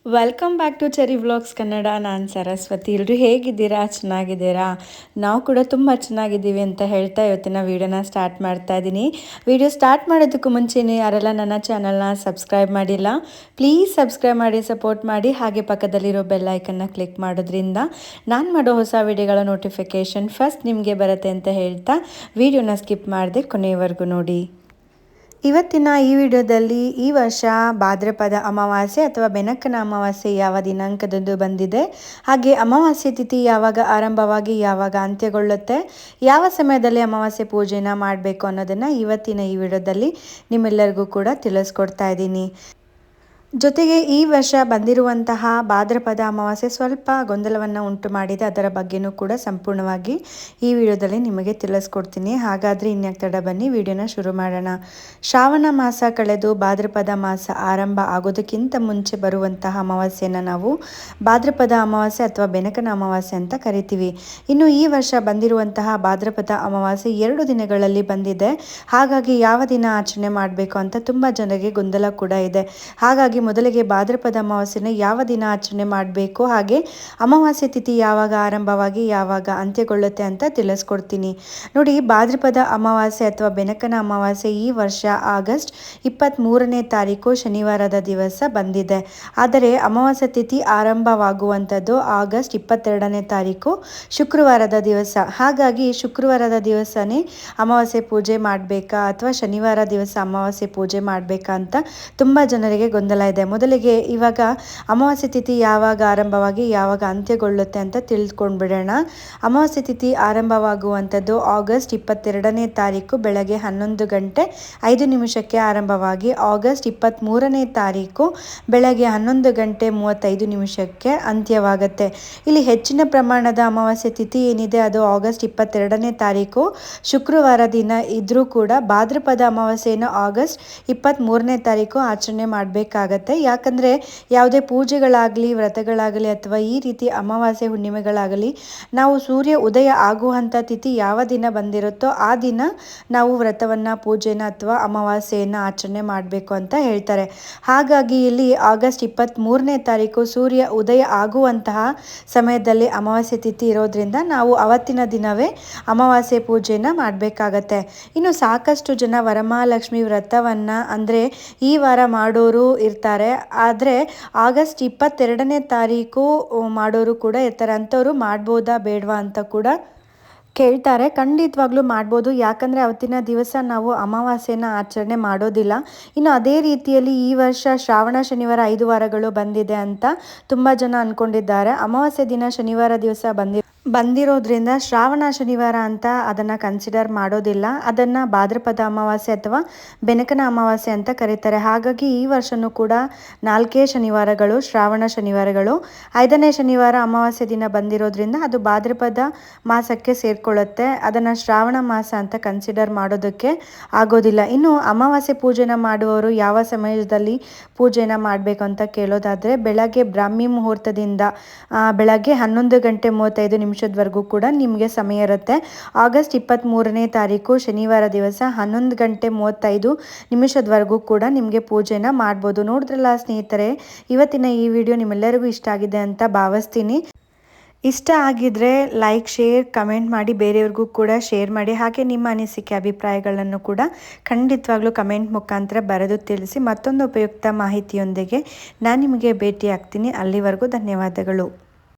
Welcome back to Cherry vlogs Kannada. ನಾನು ಸರಸ್ವತಿ. ಎಲ್ಲರೂ ಹೇಗಿದ್ದೀರಾ? ಚೆನ್ನಾಗಿದ್ದೀರಾ? ನಾವು ಕೂಡ ತುಂಬ ಚೆನ್ನಾಗಿದ್ದೀವಿ ಅಂತ ಹೇಳ್ತಾ ಇವತ್ತಿನ ವೀಡಿಯೋನ ಸ್ಟಾರ್ಟ್ ಮಾಡ್ತಾ ಇದ್ದೀನಿ. ವಿಡಿಯೋ ಸ್ಟಾರ್ಟ್ ಮಾಡೋದಕ್ಕೂ ಮುಂಚೆನೇ ಯಾರೆಲ್ಲ ನನ್ನ ಚಾನಲ್ನ ಸಬ್ಸ್ಕ್ರೈಬ್ ಮಾಡಿಲ್ಲ, ಪ್ಲೀಸ್ ಸಬ್ಸ್ಕ್ರೈಬ್ ಮಾಡಿ ಸಪೋರ್ಟ್ ಮಾಡಿ. ಹಾಗೆ ಪಕ್ಕದಲ್ಲಿರೋ ಬೆಲ್ ಐಕನ್ನ ಕ್ಲಿಕ್ ಮಾಡೋದ್ರಿಂದ ನಾನು ಮಾಡೋ ಹೊಸ ವಿಡಿಯೋಗಳ ನೋಟಿಫಿಕೇಷನ್ ಫಸ್ಟ್ ನಿಮಗೆ ಬರುತ್ತೆ ಅಂತ ಹೇಳ್ತಾ ವಿಡಿಯೋನ ಸ್ಕಿಪ್ ಮಾಡದೆ ಕೊನೆಯವರೆಗೂ ನೋಡಿ. ಇವತ್ತಿನ ಈ ವಿಡಿಯೋದಲ್ಲಿ ಈ ವರ್ಷ ಭಾದ್ರಪದ ಅಮಾವಾಸ್ಯೆ ಅಥವಾ ಬೆನಕನ ಅಮಾವಾಸ್ಯೆ ಯಾವ ದಿನಾಂಕದಂದು ಬಂದಿದೆ, ಹಾಗೆ ಅಮಾವಾಸ್ಯೆ ತಿಥಿ ಯಾವಾಗ ಆರಂಭವಾಗಿ ಯಾವಾಗ ಅಂತ್ಯಗೊಳ್ಳುತ್ತೆ, ಯಾವ ಸಮಯದಲ್ಲಿ ಅಮಾವಾಸ್ಯೆ ಪೂಜೆನ ಮಾಡಬೇಕು ಅನ್ನೋದನ್ನು ಇವತ್ತಿನ ಈ ವಿಡಿಯೋದಲ್ಲಿ ನಿಮ್ಮೆಲ್ಲರಿಗೂ ಕೂಡ ತಿಳಿಸ್ಕೊಡ್ತಾ ಇದ್ದೀನಿ. ಜೊತೆಗೆ ಈ ವರ್ಷ ಬಂದಿರುವಂತಹ ಭಾದ್ರಪದ ಅಮಾವಾಸ್ಯೆ ಸ್ವಲ್ಪ ಗೊಂದಲವನ್ನು ಉಂಟು ಮಾಡಿದೆ, ಅದರ ಬಗ್ಗೆನೂ ಕೂಡ ಸಂಪೂರ್ಣವಾಗಿ ಈ ವಿಡಿಯೋದಲ್ಲಿ ನಿಮಗೆ ತಿಳಿಸ್ಕೊಡ್ತೀನಿ. ಹಾಗಾದರೆ ಇನ್ಯಾಕೆ ತಡ, ಬನ್ನಿ ವಿಡಿಯೋನ ಶುರು ಮಾಡೋಣ. ಶ್ರಾವಣ ಮಾಸ ಕಳೆದು ಭಾದ್ರಪದ ಮಾಸ ಆರಂಭ ಆಗೋದಕ್ಕಿಂತ ಮುಂಚೆ ಬರುವಂತಹ ಅಮಾವಾಸ್ಯೆಯನ್ನು ನಾವು ಭಾದ್ರಪದ ಅಮಾವಾಸ್ಯೆ ಅಥವಾ ಬೆನಕನ ಅಮಾವಾಸ್ಯೆ ಅಂತ ಕರಿತೀವಿ. ಇನ್ನು ಈ ವರ್ಷ ಬಂದಿರುವಂತಹ ಭಾದ್ರಪದ ಅಮಾವಾಸ್ಯೆ 2 ದಿನಗಳಲ್ಲಿ ಬಂದಿದೆ. ಹಾಗಾಗಿ ಯಾವ ದಿನ ಆಚರಣೆ ಮಾಡಬೇಕು ಅಂತ ತುಂಬ ಜನರಿಗೆ ಗೊಂದಲ ಕೂಡ ಇದೆ. ಹಾಗಾಗಿ ಮೊದಲಿಗೆ ಭಾದ್ರಪದ ಅಮಾವಾಸ್ಯೆನ ಯಾವ ದಿನ ಆಚರಣೆ ಮಾಡಬೇಕು, ಹಾಗೆ ಅಮಾವಾಸ್ಯೆ ತಿಥಿ ಯಾವಾಗ ಆರಂಭವಾಗಿ ಯಾವಾಗ ಅಂತ್ಯಗೊಳ್ಳುತ್ತೆ ಅಂತ ತಿಳಿಸ್ಕೊಡ್ತೀನಿ. ನೋಡಿ, ಭಾದ್ರಪದ ಅಮಾವಾಸ್ಯೆ ಅಥವಾ ಬೆನಕನ ಅಮಾವಾಸ್ಯೆ ಈ ವರ್ಷ ಆಗಸ್ಟ್ 23ನೇ ತಾರೀಕು ಶನಿವಾರದ ದಿವಸ ಬಂದಿದೆ. ಆದರೆ ಅಮಾವಾಸ್ಯೆ ತಿಥಿ ಆರಂಭವಾಗುವಂಥದ್ದು ಆಗಸ್ಟ್ 22ನೇ ತಾರೀಕು ಶುಕ್ರವಾರದ ದಿವಸ. ಹಾಗಾಗಿ ಶುಕ್ರವಾರದ ದಿವಸನೇ ಅಮಾವಾಸ್ಯೆ ಪೂಜೆ ಮಾಡಬೇಕಾ ಅಥವಾ ಶನಿವಾರ ದಿವಸ ಅಮಾವಾಸ್ಯೆ ಪೂಜೆ ಮಾಡಬೇಕಾ ಅಂತ ತುಂಬ ಜನರಿಗೆ ಗೊಂದಲ ಇದೆ. ಮೊದಲಿಗೆ ಇವಾಗ ಅಮಾವಾಸ್ಯೆ ತಿಥಿ ಯಾವಾಗ ಆರಂಭವಾಗಿ ಯಾವಾಗ ಅಂತ್ಯಗೊಳ್ಳುತ್ತೆ ಅಂತ ತಿಳ್ಕೊಂಡ್ಬಿಡೋಣ. ಅಮಾವಾಸ್ಯೆ ತಿಥಿ ಆರಂಭವಾಗುವಂಥದ್ದು ಆಗಸ್ಟ್ 22ನೇ ತಾರೀಕು ಬೆಳಗ್ಗೆ 11:05 ಆರಂಭವಾಗಿ ಆಗಸ್ಟ್ 23ನೇ ತಾರೀಕು ಬೆಳಗ್ಗೆ 11:35 ಅಂತ್ಯವಾಗುತ್ತೆ. ಇಲ್ಲಿ ಹೆಚ್ಚಿನ ಪ್ರಮಾಣದ ಅಮಾವಾಸ್ಯೆ ತಿಥಿ ಏನಿದೆ ಅದು ಆಗಸ್ಟ್ 22ನೇ ತಾರೀಕು ಶುಕ್ರವಾರ ದಿನ ಇದ್ರೂ ಕೂಡ ಭಾದ್ರಪದ ಅಮಾವಾಸ್ಯೆಯನ್ನು ಆಗಸ್ಟ್ 23ನೇ ತಾರೀಕು ಆಚರಣೆ ಮಾಡಬೇಕಾಗತ್ತೆ. ಯಾಕಂದರೆ ಯಾವುದೇ ಪೂಜೆಗಳಾಗಲಿ ವ್ರತಗಳಾಗಲಿ ಅಥವಾ ಈ ರೀತಿ ಅಮಾವಾಸ್ಯೆ ಹುಣ್ಣಿಮೆಗಳಾಗಲಿ ನಾವು ಸೂರ್ಯ ಉದಯ ಆಗುವಂಥ ತಿಥಿ ಯಾವ ದಿನ ಬಂದಿರುತ್ತೋ ಆ ದಿನ ನಾವು ವ್ರತವನ್ನು ಪೂಜೆನ ಅಥವಾ ಅಮಾವಾಸ್ಯೆಯನ್ನು ಆಚರಣೆ ಮಾಡಬೇಕು ಅಂತ ಹೇಳ್ತಾರೆ. ಹಾಗಾಗಿ ಇಲ್ಲಿ ಆಗಸ್ಟ್ 23ನೇ ತಾರೀಕು ಸೂರ್ಯ ಉದಯ ಆಗುವಂತಹ ಸಮಯದಲ್ಲಿ ಅಮಾವಾಸ್ಯೆ ತಿಥಿ ಇರೋದ್ರಿಂದ ನಾವು ಅವತ್ತಿನ ದಿನವೇ ಅಮಾವಾಸ್ಯೆ ಪೂಜೆನ ಮಾಡಬೇಕಾಗತ್ತೆ. ಇನ್ನು ಸಾಕಷ್ಟು ಜನ ವರಮಹಾಲಕ್ಷ್ಮಿ ವ್ರತವನ್ನು ಅಂದರೆ ಈ ವಾರ ಮಾಡೋರು ಇರ್ತಾರೆ, ಆದರೆ ಆಗಸ್ಟ್ 22ನೇ ತಾರೀಕು ಮಾಡೋರು ಕೂಡ ಇರ್ತಾರೆ. ಅಂಥವ್ರು ಮಾಡ್ಬೋದಾ ಬೇಡವಾ ಅಂತ ಕೂಡ ಕೇಳ್ತಾರೆ. ಖಂಡಿತವಾಗ್ಲೂ ಮಾಡ್ಬೋದು, ಯಾಕಂದರೆ ಅವತ್ತಿನ ದಿವಸ ನಾವು ಅಮಾವಾಸ್ಯೆನ ಆಚರಣೆ ಮಾಡೋದಿಲ್ಲ. ಇನ್ನು ಅದೇ ರೀತಿಯಲ್ಲಿ ಈ ವರ್ಷ ಶ್ರಾವಣ ಶನಿವಾರ 5 ವಾರಗಳು ಬಂದಿದೆ ಅಂತ ತುಂಬ ಜನ ಅಂದ್ಕೊಂಡಿದ್ದಾರೆ. ಅಮಾವಾಸ್ಯೆ ದಿನ ಶನಿವಾರ ದಿವಸ ಬಂದಿರೋದ್ರಿಂದ ಶ್ರಾವಣ ಶನಿವಾರ ಅಂತ ಅದನ್ನು ಕನ್ಸಿಡರ್ ಮಾಡೋದಿಲ್ಲ. ಅದನ್ನು ಭಾದ್ರಪದ ಅಮಾವಾಸ್ಯೆ ಅಥವಾ ಬೆನಕನ ಅಮಾವಾಸ್ಯೆ ಅಂತ ಕರೀತಾರೆ. ಹಾಗಾಗಿ ಈ ವರ್ಷವೂ ಕೂಡ 4 ಶನಿವಾರಗಳು ಶ್ರಾವಣ ಶನಿವಾರಗಳು. 5ನೇ ಶನಿವಾರ ಅಮಾವಾಸ್ಯೆ ದಿನ ಬಂದಿರೋದ್ರಿಂದ ಅದು ಭಾದ್ರಪದ ಮಾಸಕ್ಕೆ ಸೇರಿಕೊಳ್ಳುತ್ತೆ. ಅದನ್ನು ಶ್ರಾವಣ ಮಾಸ ಅಂತ ಕನ್ಸಿಡರ್ ಮಾಡೋದಕ್ಕೆ ಆಗೋದಿಲ್ಲ. ಇನ್ನು ಅಮಾವಾಸ್ಯೆ ಪೂಜೆನ ಮಾಡುವವರು ಯಾವ ಸಮಯದಲ್ಲಿ ಪೂಜೆನ ಮಾಡಬೇಕು ಅಂತ ಕೇಳೋದಾದರೆ ಬೆಳಗ್ಗೆ ಬ್ರಾಹ್ಮಿ ಮುಹೂರ್ತದಿಂದ ಬೆಳಗ್ಗೆ 11:35 ಕೂಡ ನಿಮಗೆ ಸಮಯ ಇರುತ್ತೆ. ಆಗಸ್ಟ್ 23ನೇ ತಾರೀಕು ಶನಿವಾರ ದಿವಸ 11:35 ಕೂಡ ನಿಮಗೆ ಪೂಜೆನ ಮಾಡ್ಬೋದು. ನೋಡಿದ್ರಲ್ಲ ಸ್ನೇಹಿತರೆ, ಇವತ್ತಿನ ಈ ವಿಡಿಯೋ ನಿಮ್ಮೆಲ್ಲರಿಗೂ ಇಷ್ಟ ಆಗಿದೆ ಅಂತ ಭಾವಿಸ್ತೀನಿ. ಇಷ್ಟ ಆಗಿದ್ರೆ ಲೈಕ್, ಶೇರ್, ಕಮೆಂಟ್ ಮಾಡಿ ಬೇರೆಯವ್ರಿಗೂ ಕೂಡ ಶೇರ್ ಮಾಡಿ. ಹಾಗೆ ನಿಮ್ಮ ಅನಿಸಿಕೆ ಅಭಿಪ್ರಾಯಗಳನ್ನು ಕೂಡ ಖಂಡಿತವಾಗ್ಲೂ ಕಮೆಂಟ್ ಮುಖಾಂತರ ಬರೆದು ತಿಳಿಸಿ. ಮತ್ತೊಂದು ಉಪಯುಕ್ತ ಮಾಹಿತಿಯೊಂದಿಗೆ ನಾನು ನಿಮಗೆ ಭೇಟಿ ಆಗ್ತೀನಿ. ಅಲ್ಲಿವರೆಗೂ ಧನ್ಯವಾದಗಳು.